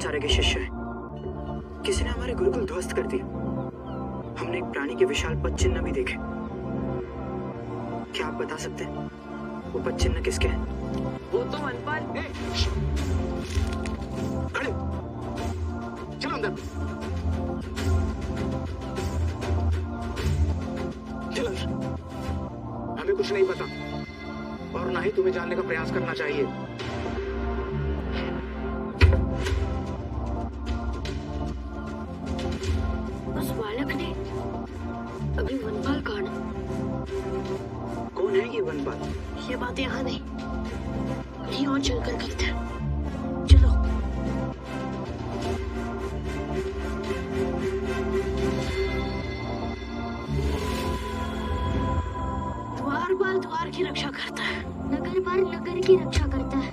द्रोणाचार्य के शिष्य हैं। किसी ने हमारे गुरुकुल ध्वस्त कर दिए। हमने एक प्राणी के विशाल पद चिन्ह भी देखे। क्या आप बता सकते हैं वो पद चिन्ह किसके हैं? वो तो वनपाल। खड़े चलो अंदर। चलो, हमें कुछ नहीं पता और ना ही तुम्हें जानने का प्रयास करना चाहिए। उस बालक ने अभी वनपाल कहा। कौन है ये वनपाल? ये बात यहाँ नहीं, कहीं और चलकर करते हैं। चलो। द्वारपाल द्वार की रक्षा करता है, नगरपाल नगर की रक्षा करता है।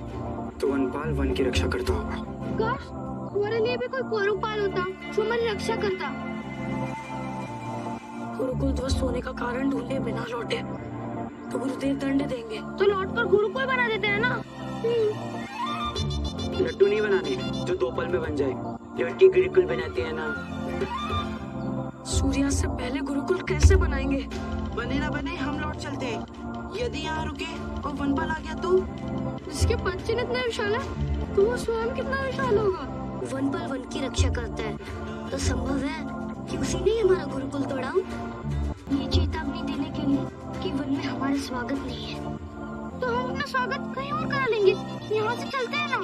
तो वनपाल वन की रक्षा करता होगा। काश हमारे लिए भी कोई कोरुपाल होता जो हमारी रक्षा करता। गुरुकुल ध्वस्त होने का कारण ढूंढे बिना लौटे तो गुरुदेव दंड देंगे। तो लौटकर गुरुकुल बना देते हैं ना। लड्डू नहीं बनाने जो 2 पल में बन जाए। लड़की गुरुकुल बनाते हैं ना। सूर्यास्त से पहले गुरुकुल कैसे बनाएंगे? बने ना बने हम लौट चलते हैं। यदि यहाँ रुके और वनपाल आ गया तो? जिसके पद चिन्ह इतना विशाल है तो वो स्वयं कितना विशाल होगा। वनपाल वन की रक्षा करता है तो संभव है कि उसी ने हमारा गुरुकुल तोड़ा। ये चेतावनी देने के लिए कि वन में हमारा स्वागत नहीं है। तो हम अपना स्वागत कहीं और करा लेंगे। यहाँ से चलते हैं ना।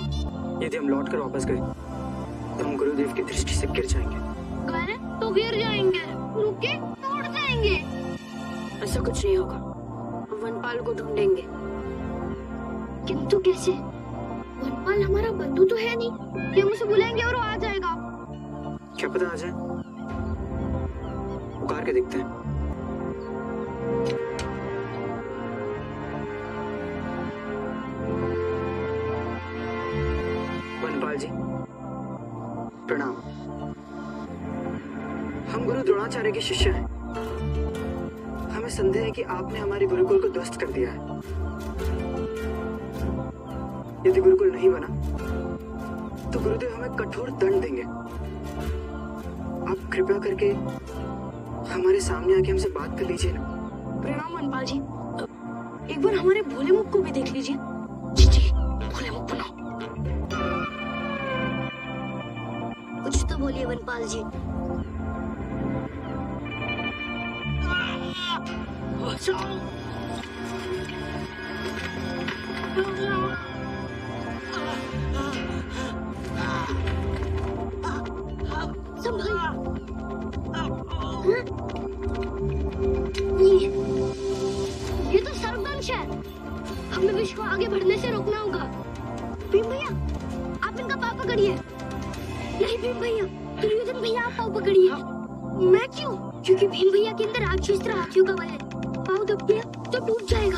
यदि हम लौट कर वापस गए तो हम गुरुदेव की दृष्टि से गिर जाएंगे। गए तो गिर जाएंगे, रुके तो उड़ जाएंगे। ऐसा कुछ नहीं होगा, वनपाल को ढूंढेंगे। किंतु कैसे? वनपाल हमारा बंधु तो है नहीं कि हम उसे बुलाएंगे और वो आ जाएगा। क्या पता आ जाए। पुकार के देखते हैं। वनपाल जी प्रणाम। हम गुरु द्रोणाचार्य के शिष्य हैं। हमें संदेह है कि आपने हमारे गुरुकुल को ध्वस्त कर दिया है। यदि गुरुकुल नहीं बना तो गुरुदेव हमें कठोर दंड देंगे। आप कृपया करके हमारे सामने आके हमसे बात कर लीजिए ना। प्रणाम वनपाल जी। एक बार हमारे भोले मुख को भी देख लीजिए। जी जी, भोले मुख बनाओ। कुछ तो बोलिए वनपाल जी। ये तो सर्वनाश है। हमें विश्व को आगे बढ़ने से रोकना होगा। भीम भैया, आप इनका पाँव पकड़िए। नहीं भीम भैया, दुर्योधन भैया आप पाँव पकड़िए। मैं क्यों? क्योंकि भीम भैया के अंदर राक्षस हाथियों का बल है। पाँव दब गया तो टूट जाएगा।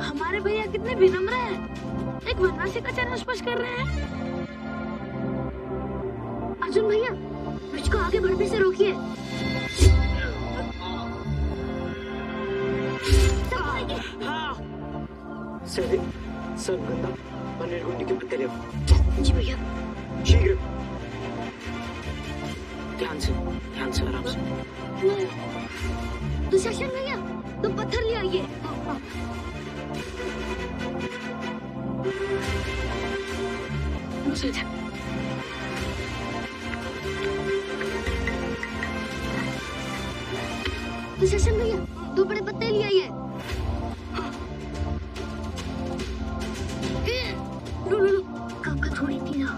हमारे भैया कितने विनम्र हैं। एक वनवासी का चरण स्पर्श कर रहे हैं। अर्जुन भैया, ब्रिज को आगे बढ़ने से रोकिए। सर्वगंधा और निर्गुंडी के पत्ते ले आओ। जी भैया। शीघ्र। ध्यान से आराम से। दुशासन भैया, तो पत्थर ले आइए। दुशासन भैया, 2 बड़े पत्ते ले आइए। लो काका थोड़ी थी ना।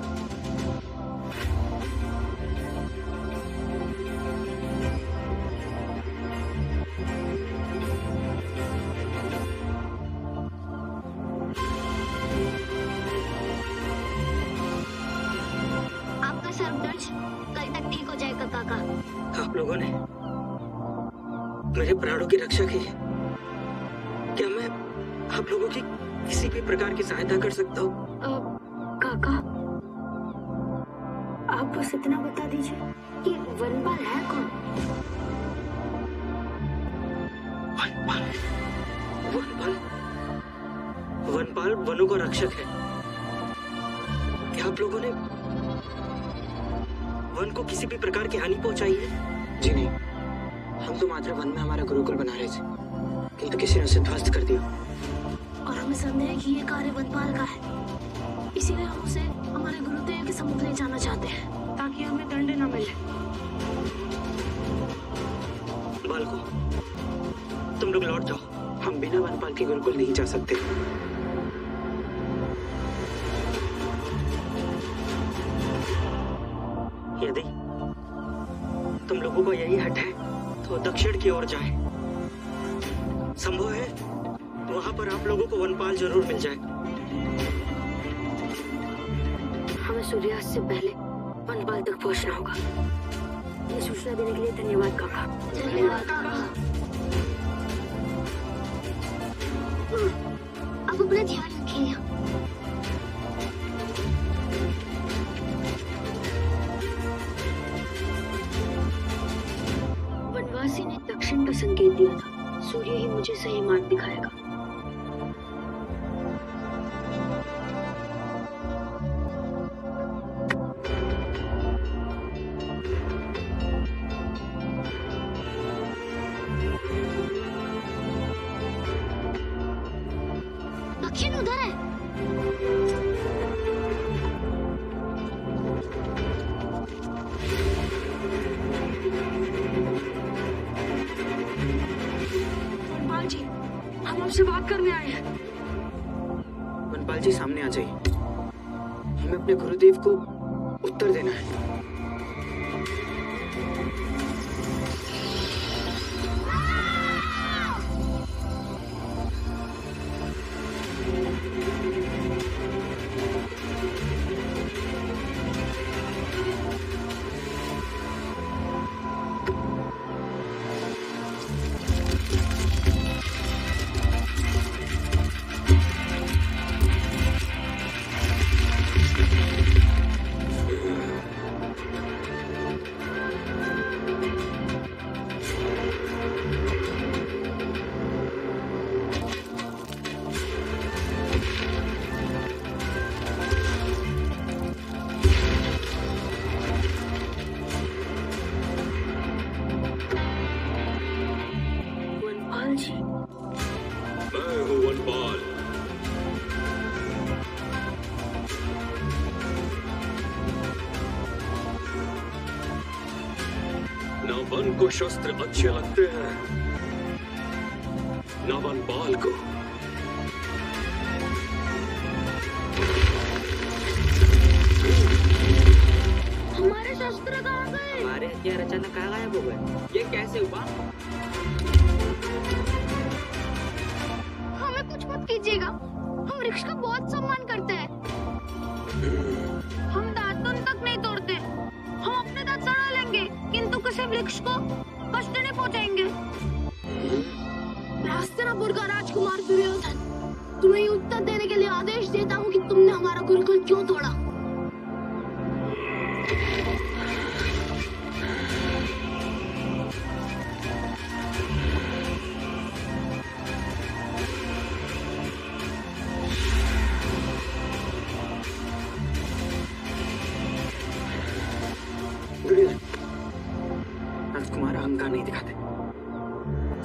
आपका सर्वनाश कल तक ठीक हो जाएगा काका। आप लोगों ने मेरे प्राणों की रक्षा की। क्या मैं आप लोगों की किसी भी प्रकार की सहायता कर सकता हूँ? काका, बस इतना बता दीजिए कि वनपाल है कौन? वनपाल वनपाल वनपाल वनों का रक्षक है। क्या आप लोगों ने वन को किसी भी प्रकार की हानि पहुंचाई है? जी नहीं, हम तो मात्र वन में हमारा गुरुकुल बना रहे थे, किंतु किसी ने उसे ध्वस्त कर दिया। और हमें संदेह है कि ये कार्य वनपाल का है, इसीलिए हम उसे हमारे गुरुदेव के सम्मुख ले जाना चाहते हैं ताकि हमें दंड न मिले। बालको, तुम लोग लौट जाओ। हम बिना वनपाल के गुरुकुल नहीं जा सकते। यदि तुम लोगों का यही हट है तो दक्षिण की ओर जाए। संभव है वहां पर आप लोगों को वनपाल जरूर मिल जाए। हमें सूर्यास्त से पहले वनपाल तक पहुंचना होगा। ये सूचना देने के लिए धन्यवाद काका। धन्यवाद काका। अब अपना ध्यान रखिए। वनवासी ने दक्षिण का संकेत दिया था, सूर्य ही मुझे सही मार्ग दिखाएगा। दक्षिण उधर है। वनपाल जी, हम आपसे बात करने आए हैं। वनपाल जी सामने आ जाइए, हमें अपने गुरुदेव को उत्तर देना है। मैं हूँ वनपाल। न वन को शस्त्र अच्छे लगते हैं, न वनपाल को। हमारे शस्त्र कहाँ गए? हमारे हथियार अचानक कहाँ गायब हो गए? ये कैसे हुआ? हमें कुछ मत कीजिएगा, हम वृक्ष का बहुत सम्मान करते हैं। हम दातुन तक नहीं तोड़ते, हम अपने दांत सड़ा लेंगे किंतु किसी वृक्ष को कष्ट नहीं पहुंचाएंगे। मैं हस्तिनापुर का राजकुमार दुर्योधन तुम्हें ये उत्तर देने के लिए आदेश देता हूँ कि तुमने हमारा गुरुकुल क्यों तोड़ा। राजकुमार अहंकार नहीं दिखाते,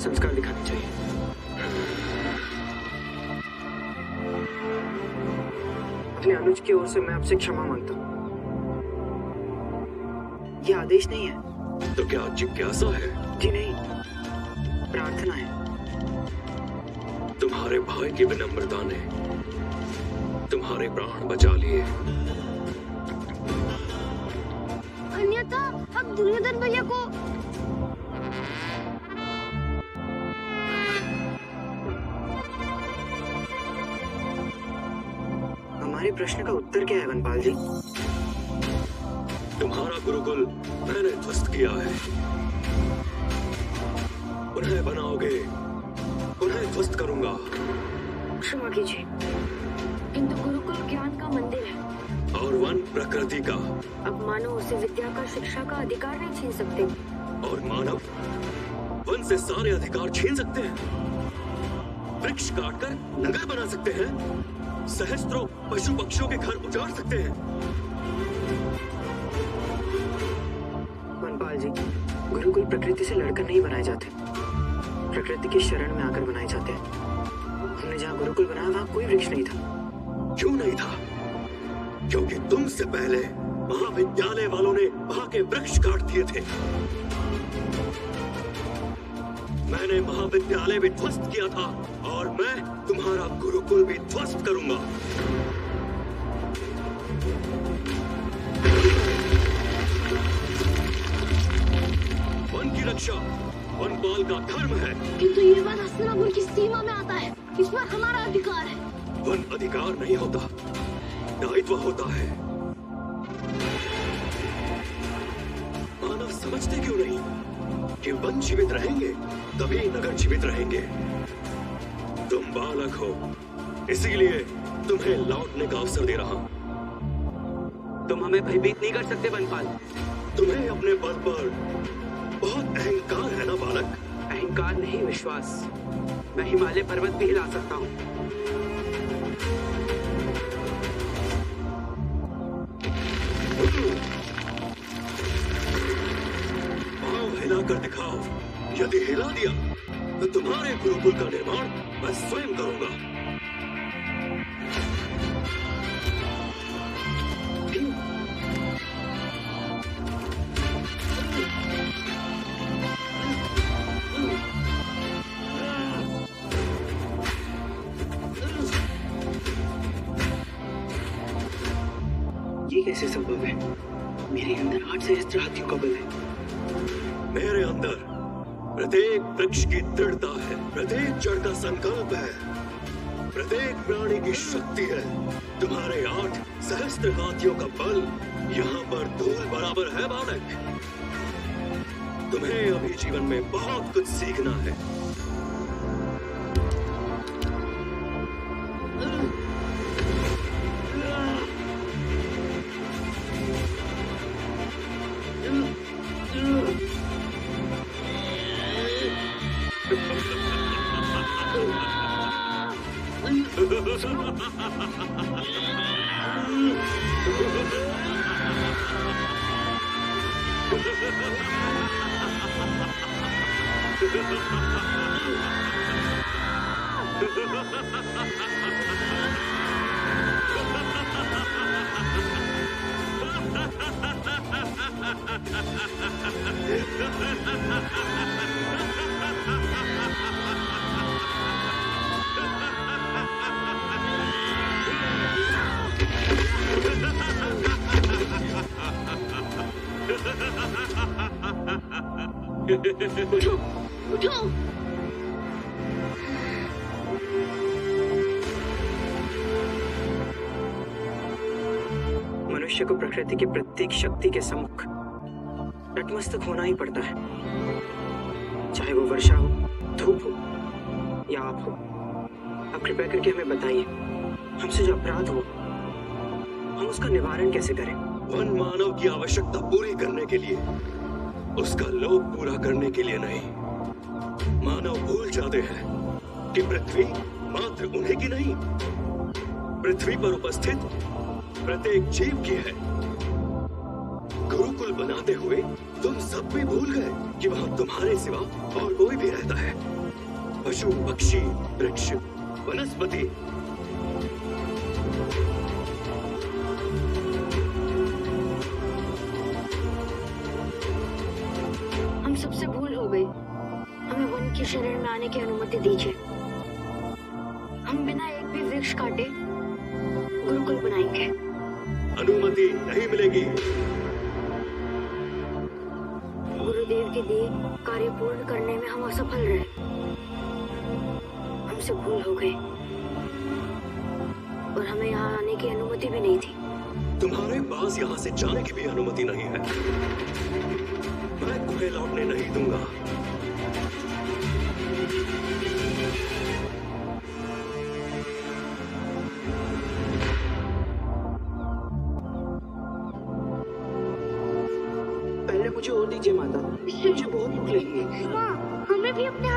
संस्कार दिखाने चाहिए। अपने अनुज की ओर से मैं आपसे क्षमा मांगता हूँ। ये आदेश नहीं है। तो क्या जिज्ञासा है? जी नहीं, प्रार्थना है। तुम्हारे भाई की विनम्रता ने तुम्हारे प्राण बचा लिए, अन्यथा अब दुर्योधन भैया को हमारे प्रश्न का उत्तर क्या है वनपाल जी? तुम्हारा गुरुकुल मैंने ध्वस्त किया है। उन्हें बनाओगे, उन्हें ध्वस्त करूंगा। क्षमा कीजिए, किंतु गुरुकुल ज्ञान का मंदिर है, और वन प्रकृति का। अब मानव उसे विद्या का, शिक्षा का अधिकार नहीं छीन सकते। और मानव वन से सारे अधिकार छीन सकते हैं। वृक्ष काटकर नगर बना सकते हैं। सहस्त्रों पशु पक्षियों के घर उजाड़ सकते हैं। वनपाल जी, गुरुकुल प्रकृति से लड़कर नहीं बनाए जाते, प्रकृति की शरण में आकर बनाए जाते हैं। हमने जहाँ गुरुकुल बनाया वहाँ कोई वृक्ष नहीं था। क्यों नहीं था? क्योंकि तुमसे पहले महाविद्यालय वालों ने वहां के वृक्ष काट दिए थे। मैंने महाविद्यालय भी ध्वस्त किया था और मैं तुम्हारा गुरुकुल भी ध्वस्त करूंगा। वन की रक्षा वनपाल का धर्म है। किंतु ये वन हस्तिनापुर की सीमा में आता है, इस पर हमारा अधिकार है। वन अधिकार नहीं होता, दायित्व होता है। मानव समझते क्यों नहीं कि वन जीवित रहेंगे तभी नगर जीवित रहेंगे। तुम बालक हो, इसीलिए तुम्हें लौटने का अवसर दे रहा हूं। तुम हमें भयभीत नहीं कर सकते वनपाल। तुम्हें अपने बल पर बहुत अहंकार है ना बालक? अहंकार नहीं, विश्वास। मैं हिमालय पर्वत भी हिला सकता हूँ। पाँव हिलाकर दिखाओ। यदि हिला दिया तो तुम्हारे गुरुकुल का निर्माण मैं स्वयं करूंगा। ये कैसे संभव है? मेरे अंदर 8 सहस्त्र हाथियों का बल है। मेरे अंदर प्रत्येक वृक्ष की दृढ़ता है, प्रत्येक जड़ का संकल्प है, प्रत्येक प्राणी की शक्ति है। तुम्हारे 8 सहस्त्र हाथियों का बल यहाँ पर धूल बराबर है बालक। तुम्हें अभी जीवन में बहुत कुछ सीखना है। उठो, उठो। मनुष्य को प्रकृति की प्रत्येक शक्ति के सम्मुख नतमस्तक होना ही पड़ता है, चाहे वो वर्षा हो, धूप हो या आप हो। अब कृपया करके हमें बताइए, हमसे जो अपराध हुआ हम उसका निवारण कैसे करें? वन मानव की आवश्यकता पूरी करने के लिए, उसका लोभ पूरा करने के लिए नहीं। मानव भूल जाते हैं कि पृथ्वी मात्र उन्हीं की नहीं, पृथ्वी पर उपस्थित प्रत्येक जीव की है। गुरुकुल बनाते हुए तुम सब भी भूल गए कि वहां तुम्हारे सिवा और कोई भी रहता है। पशु, पक्षी, वृक्ष, वनस्पति। हम सबसे भूल हो गई। हमें वन की शरण में आने की अनुमति दीजिए। हम बिना एक भी वृक्ष काटे गुरुकुल बनाएंगे। अनुमति नहीं मिलेगी। गुरुदेव के दिए कार्य पूर्ण करने में हम असफल रहे। हमसे भूल हो गई और हमें यहाँ आने की अनुमति भी नहीं थी। तुम्हारे पास यहाँ से जाने की भी अनुमति नहीं है। मैं तुम्हें लौटने नहीं दूंगा।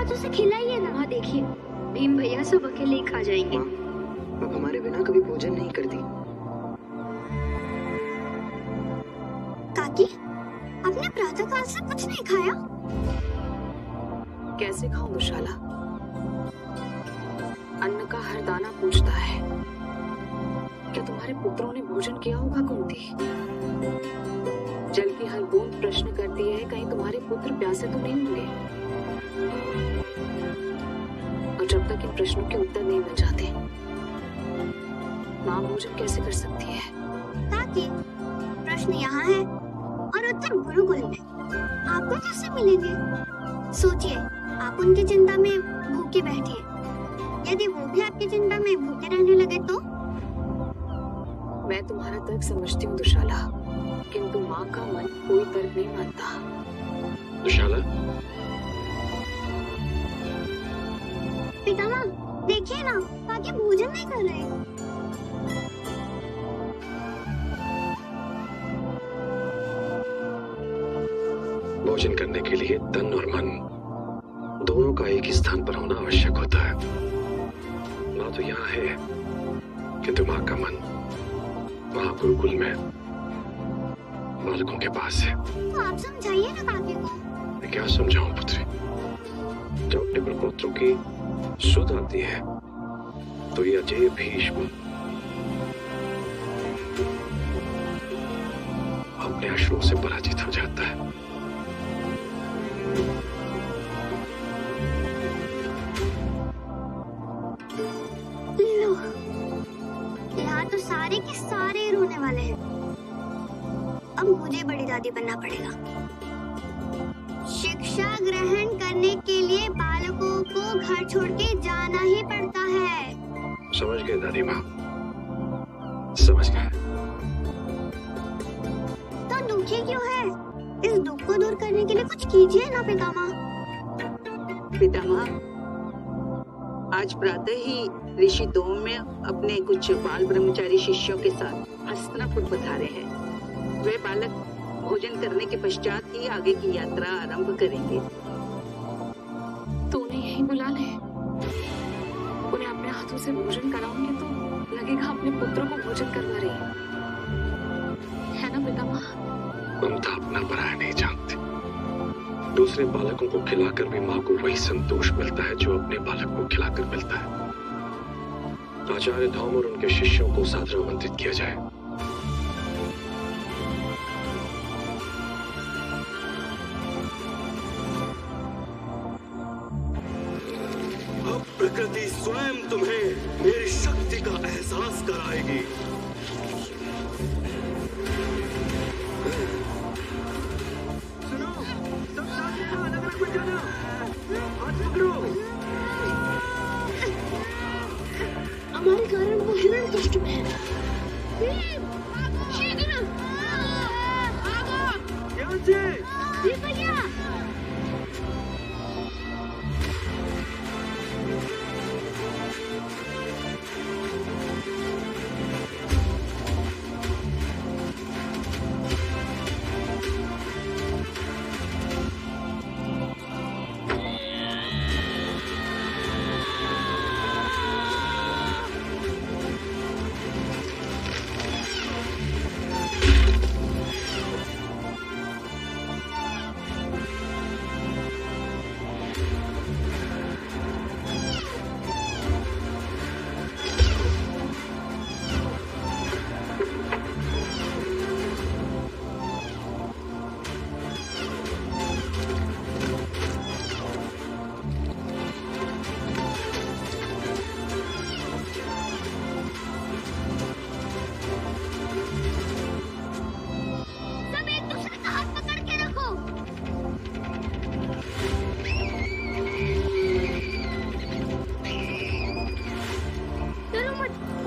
हाथों से खिलाइए ना। हाँ देखिए, भीम भैया सब अकेले ही खा जाएंगे। माँ, आप हमारे बिना कभी भोजन नहीं करती। काकी, आपने प्रातःकाल से कुछ नहीं खाया? कैसे खाऊं दुशाला? अन्न का हर दाना पूछता है। क्या तुम्हारे पुत्रों ने भोजन किया होगा कुंती? जल की हर बूंद प्रश्न करती है, कहीं तुम्हारे पुत्र प्यासे तो नहीं होंगे? और जब तक इन प्रश्नों के उत्तर नहीं मिल जाते, माँ भोजन कैसे कर सकती है? काकी, प्रश्न यहाँ है और उत्तर गुरुकुल में। आपको कैसे मिलेंगे? सोचिए, आप उनकी चिंता में भूखे बैठिए। यदि वो भी आपकी चिंता में भूखे रहने लगे तो? मैं तुम्हारा तर्क समझती हूँ दुशाला, किंतु माँ का मन कोई तर्क नहीं मानता। दुशाला, पितामह, देखिए ना, काकी भोजन नहीं कर रहे। भोजन करने के लिए तन और मन दोनों का एक ही स्थान पर होना आवश्यक होता है। माँ तो यहाँ है, किंतु माँ का मन वहाँ गुरुकुल में बालकों के पास है। तो आप समझाइए ना काकी को। मैं क्या समझाऊं पुत्री? जब अपने प्रपोत्रों की सुध आती है तो ये अजय भीष्म अपने अश्रुओं से पराजित हो जाता है। लो, यहाँ तो सारे के सारे रोने वाले हैं। अब मुझे बड़ी दादी बनना पड़ेगा। शिक्षा ग्रहण करने के लिए बालकों को घर छोड़ के जाना ही पड़ता है। समझ गए दादी माँ, समझ गए। तो दुखी क्यों है? इस दुख को दूर करने के लिए कुछ कीजिए ना पितामह। पितामह, आज प्रातः ही ऋषि धौम्य अपने कुछ बाल ब्रह्मचारी शिष्यों के साथ हस्तिनापुर पधारे हैं। वे बालक भोजन करने के पश्चात ही आगे की यात्रा आरंभ करेंगे। तो उन्हें यहीं बुला ले। उन्हें अपने हाथों से भोजन कराऊंगे तो लगेगा अपने पुत्रों को भोजन करवा रही है ना पितामह? ममता अपना पराया नहीं जानती। दूसरे बालकों को खिलाकर भी माँ को वही संतोष मिलता है जो अपने बालक को खिलाकर मिलता है। आचार्य धौम और उनके शिष्यों को सादर आमंत्रित किया जाए। अब प्रकृति स्वयं तुम्हें मेरी शक्ति का एहसास कराएगी। हमारे कारण वो हिरण कष्ट में है। शीघ्र जी भैया।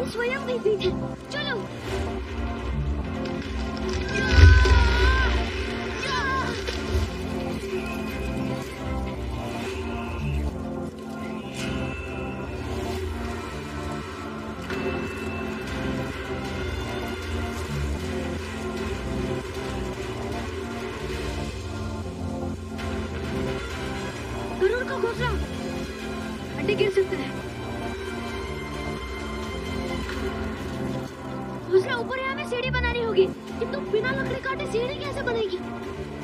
स्वयं भयभीत है। चलो। गरुड़ का घोंसला। अंडे गिर सकते हैं। दूसरा ऊपर यहाँ में सीढ़ी बनानी होगी, किंतु बिना लकड़ी काटे सीढ़ी कैसे बनेगी?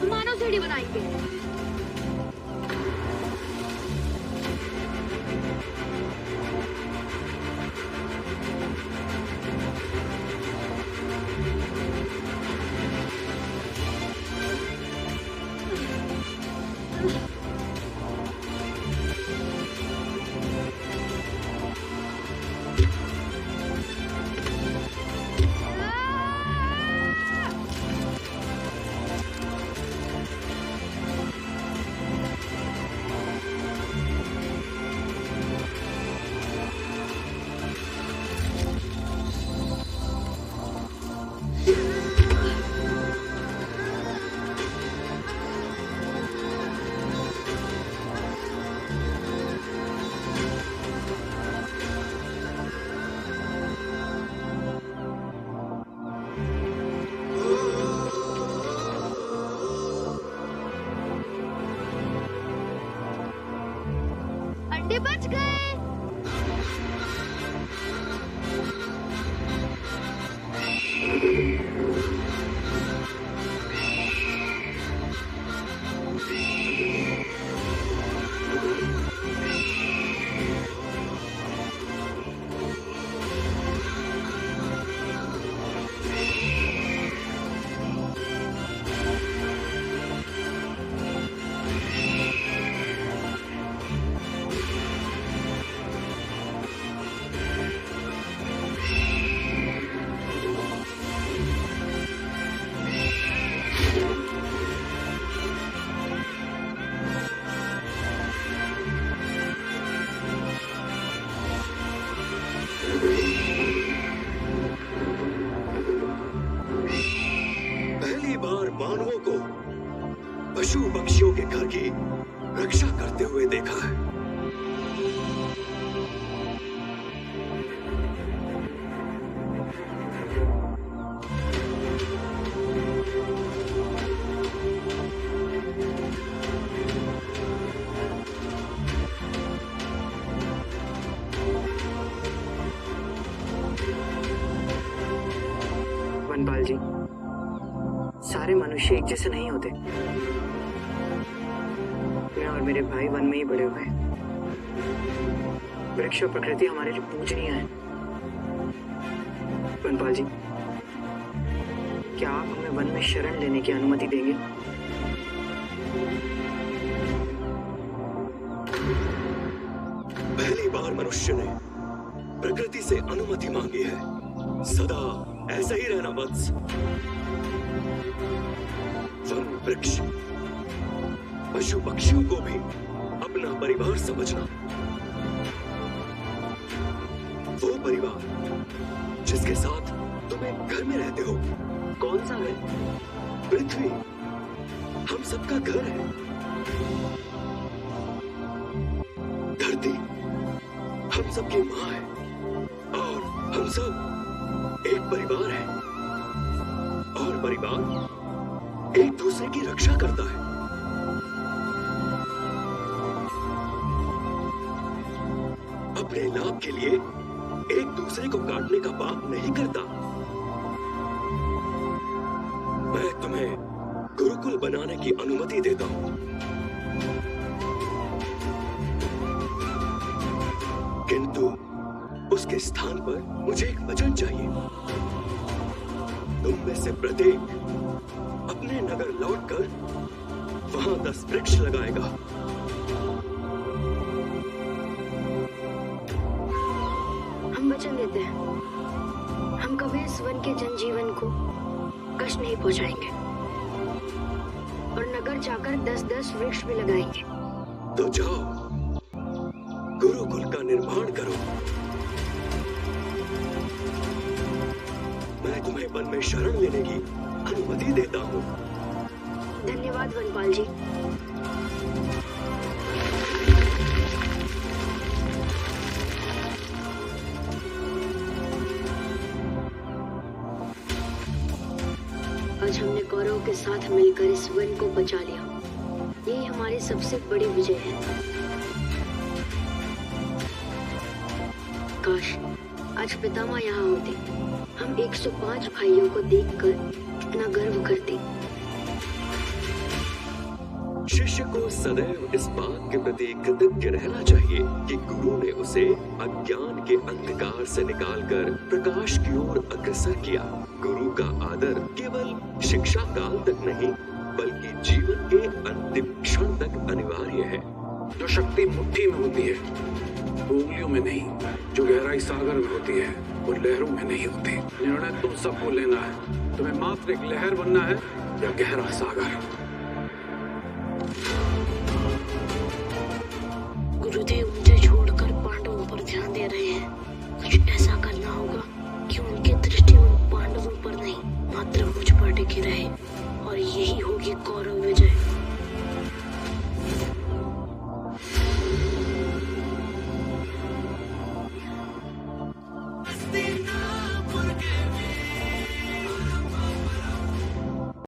मानव सीढ़ी बनाएंगे। अंडे बच गए। मानवों को पशु पक्षियों के घर की रक्षा करते हुए देखा है। वनपाल जी, सारे मनुष्य एक जैसे नहीं होते। मैं और मेरे भाई वन में ही बड़े हुए। वृक्ष और प्रकृति हमारे लिए पूजनीय है। वनपाल जी, क्या आप हमें वन में शरण लेने की अनुमति देंगे? पहली बार मनुष्य ने प्रकृति से अनुमति मांगी है। सदा ऐसा ही रहना वत्स। वन वृक्ष पशु पक्षियों को भी अपना परिवार समझना। वो परिवार जिसके साथ तुम एक घर में रहते हो। कौन सा घर? पृथ्वी हम सबका घर है। धरती हम सबकी माँ है और हम सब एक परिवार है। और परिवार एक दूसरे की रक्षा करता है। अपने लाभ के लिए एक दूसरे को काटने का पाप नहीं करता। मैं तुम्हें गुरुकुल बनाने की अनुमति देता हूं, किंतु उसके स्थान पर मुझे एक वचन चाहिए। तुम में से प्रत्येक अपने नगर लौटकर वहां 10 वृक्ष लगाएगा। हम वचन देते हैं, हम कभी इस वन के जनजीवन को कष्ट नहीं पहुंचाएंगे और नगर जाकर 10-10 वृक्ष भी लगाएंगे। तो जाओ, गुरुकुल का निर्माण करो। मैं तुम्हें वन में शरण लेने की अनुमति देता हूँ। धन्यवाद वनपाल जी। आज हमने कौरवों के साथ मिलकर इस वन को बचा लिया। यही हमारी सबसे बड़ी विजय है। काश आज पितामह यहाँ होते, हम 105 भाइयों को देखकर कितना गर्व करते। शिष्य को सदैव इस बात के प्रति कृतज्ञ रहना चाहिए कि गुरु ने उसे अज्ञान के अंधकार से निकालकर प्रकाश की ओर अग्रसर किया। गुरु का आदर केवल शिक्षा काल तक नहीं बल्कि जीवन के अंतिम क्षण तक अनिवार्य है। जो शक्ति मुट्ठी में होती है वो उंगलियों में नहीं, जो गहराई सागर में होती है वो लहरों में नहीं होती। निर्णय तुम सबको लेना है, तुम्हें मात्र एक लहर बनना है या गहरा सागर।